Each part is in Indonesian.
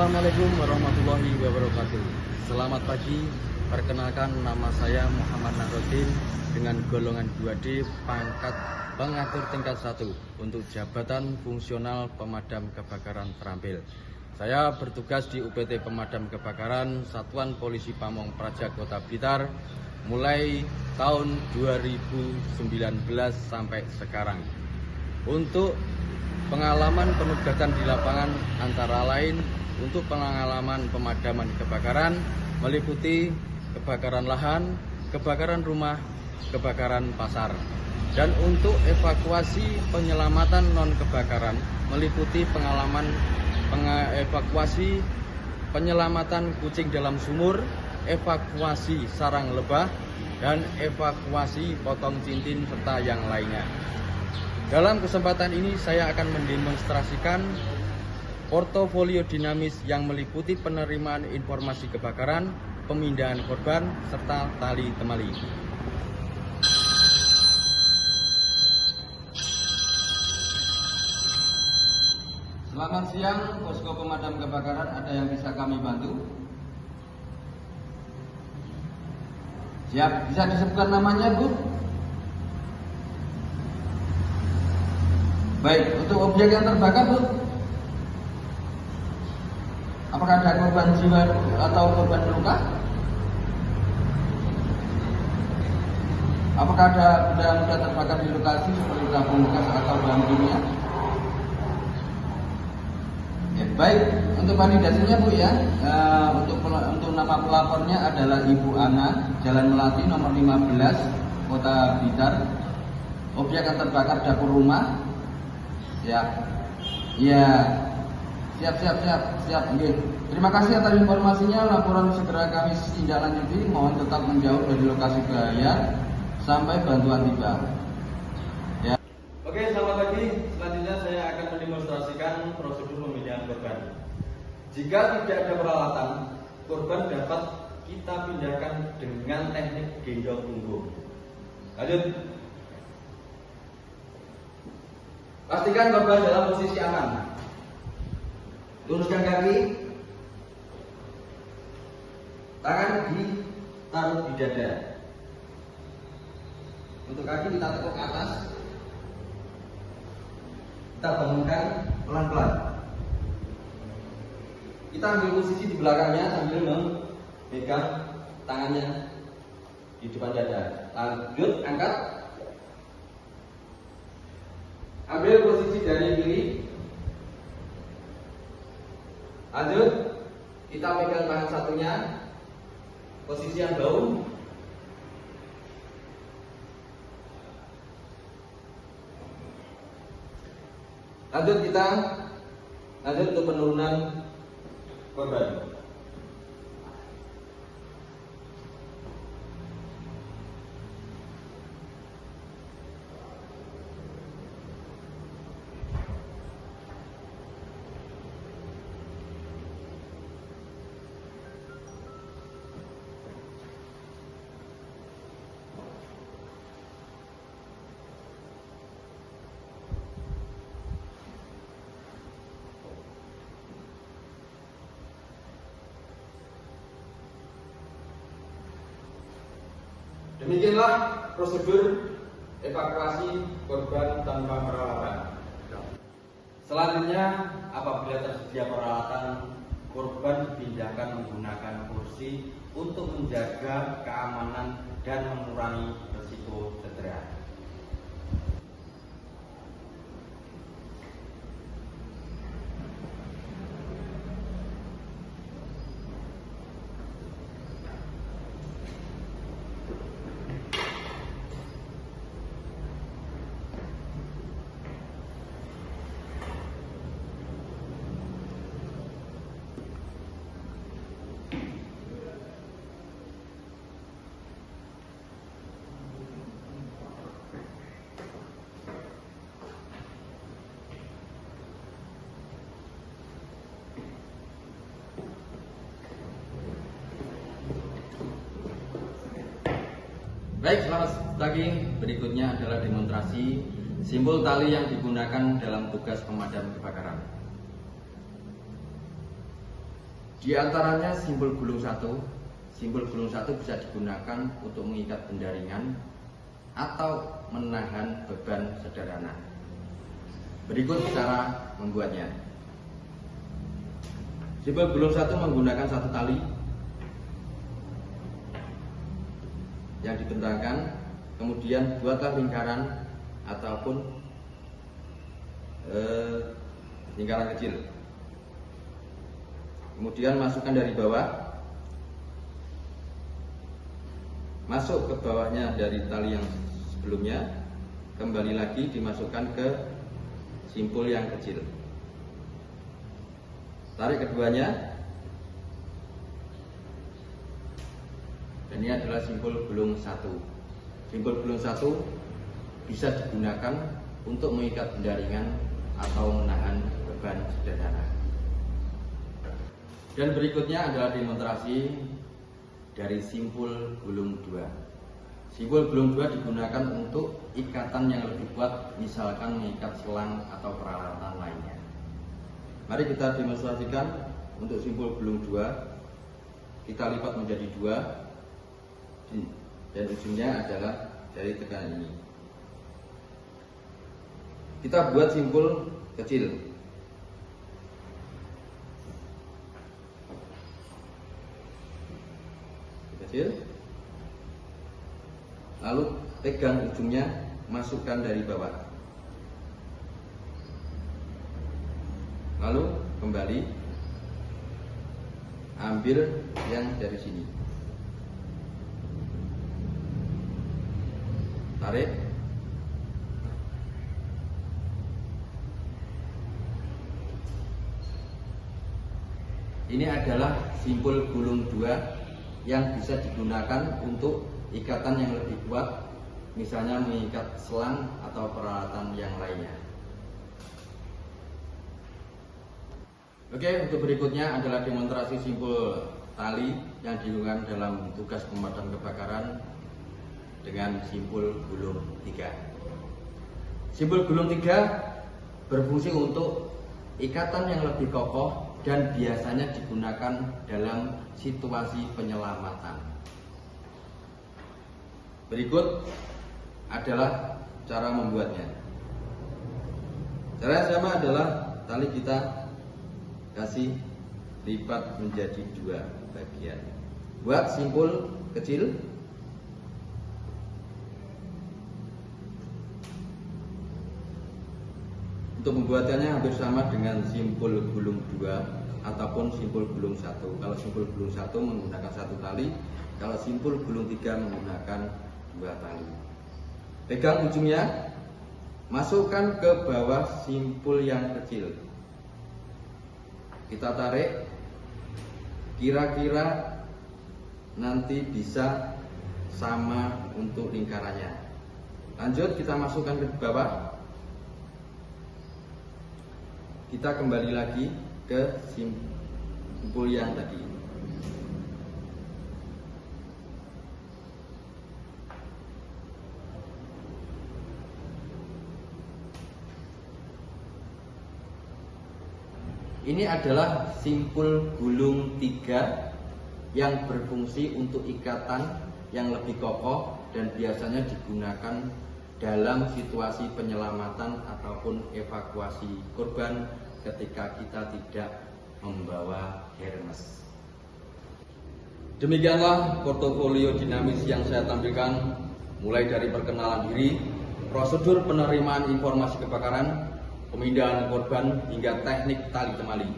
Assalamualaikum warahmatullahi wabarakatuh. Selamat pagi, perkenalkan nama saya Muhammad Nahrudin dengan golongan 2D pangkat pengatur tingkat 1 untuk jabatan fungsional pemadam kebakaran terampil. Saya bertugas di UPT Pemadam Kebakaran Satuan Polisi Pamong Praja Kota Blitar mulai tahun 2019 sampai sekarang. Untuk pengalaman penugasan di lapangan antara lain untuk pengalaman pemadaman kebakaran meliputi kebakaran lahan, kebakaran rumah, kebakaran pasar. Dan untuk evakuasi penyelamatan non-kebakaran meliputi pengalaman evakuasi penyelamatan kucing dalam sumur, evakuasi sarang lebah, dan evakuasi potong cincin serta yang lainnya. Dalam kesempatan ini saya akan mendemonstrasikan portofolio dinamis yang meliputi penerimaan informasi kebakaran, pemindahan korban, serta tali temali. Selamat siang, posko pemadam kebakaran, ada yang bisa kami bantu? Siap, bisa disebutkan namanya, Bu? Baik, untuk objek yang terbakar, Bu, apakah ada korban jiwa atau korban luka? Apakah ada benda-benda terbakar di lokasi seperti tabung gas atau bahan kimia? Ya, baik, untuk validasinya, Bu, ya, untuk nama pelapornya adalah Ibu Ana, Jalan Melati nomor 15, Kota Blitar. Objek yang terbakar dapur rumah. Ya, siap. Okay. Terima kasih atas informasinya. Laporan segera kami tindak lanjuti. Mohon tetap menjauh dari lokasi bahaya sampai bantuan tiba. Ya. Oke, selamat pagi. Selanjutnya saya akan mendemonstrasikan prosedur pemindahan korban. Jika tidak ada peralatan, korban dapat kita pindahkan dengan teknik gendong punggung. Lanjut. Pastikan korban dalam posisi aman. Luruskan kaki, tangan ditaruh di dada. Untuk kaki kita tekuk ke atas. Kita bangunkan pelan-pelan. Kita ambil posisi di belakangnya sambil memegang tangannya di depan dada. Lanjut, angkat. Ambil posisi dari kiri. Lanjut, kita pegang tangan satunya, posisi yang bau. Lanjut untuk penurunan korban. Demikianlah prosedur evakuasi korban tanpa peralatan. Selanjutnya, apabila tersedia peralatan, korban dipindahkan menggunakan kursi untuk menjaga keamanan dan mengurangi risiko cedera. Baik, selamat pagi. Berikutnya adalah demonstrasi simbol tali yang digunakan dalam tugas pemadam kebakaran. Di antaranya simbol gulung 1. Simbol gulung 1 bisa digunakan untuk mengikat benda ringan atau menahan beban sederhana. Berikut cara membuatnya. Simbol gulung 1 menggunakan satu tali yang dibentangkan, kemudian buatlah lingkaran ataupun lingkaran kecil. Kemudian masukkan dari bawah, masuk ke bawahnya dari tali yang sebelumnya, kembali lagi dimasukkan ke simpul yang kecil. Tarik keduanya, dan ini adalah simpul gulung 1. Simpul gulung 1 bisa digunakan untuk mengikat benda ringan atau menahan beban sederhana. Dan berikutnya adalah demonstrasi dari simpul gulung 2. Simpul gulung 2 digunakan untuk ikatan yang lebih kuat, misalkan mengikat selang atau peralatan lainnya. Mari kita demonstrasikan untuk simpul gulung 2. Kita lipat menjadi 2 dan ujungnya adalah dari tekanan ini. Kita buat simpul kecil. Lalu pegang ujungnya, masukkan dari bawah, lalu kembali ambil yang dari sini, tarik, ini adalah simpul gulung 2 yang bisa digunakan untuk ikatan yang lebih kuat, misalnya mengikat selang atau peralatan yang lainnya. Oke, untuk berikutnya adalah demonstrasi simpul tali yang digunakan dalam tugas pemadam kebakaran dengan simpul gulung 3. Simpul gulung 3 berfungsi untuk ikatan yang lebih kokoh dan biasanya digunakan dalam situasi penyelamatan. Berikut adalah cara membuatnya. Cara yang sama adalah tali kita kasih lipat menjadi 2 bagian. Buat simpul kecil. Untuk pembuatannya hampir sama dengan simpul gulung 2 ataupun simpul gulung 1. Kalau simpul gulung 1 menggunakan satu tali, kalau simpul gulung 3 menggunakan 2 tali. Pegang ujungnya, masukkan ke bawah simpul yang kecil. Kita tarik, kira-kira nanti bisa sama untuk lingkarannya. Lanjut, kita masukkan ke bawah. Kita kembali lagi ke simpul yang tadi. Ini adalah simpul gulung 3 yang berfungsi untuk ikatan yang lebih kokoh dan biasanya digunakan dalam situasi penyelamatan ataupun evakuasi korban ketika kita tidak membawa hermes. Demikianlah portofolio dinamis yang saya tampilkan, mulai dari perkenalan diri, prosedur penerimaan informasi kebakaran, pemindahan korban, hingga teknik tali temali.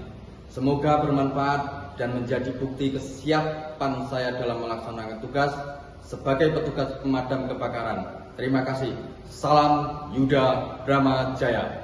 Semoga bermanfaat dan menjadi bukti kesiapan saya dalam melaksanakan tugas sebagai petugas pemadam kebakaran. Terima kasih. Salam Yuda Brahma Jaya.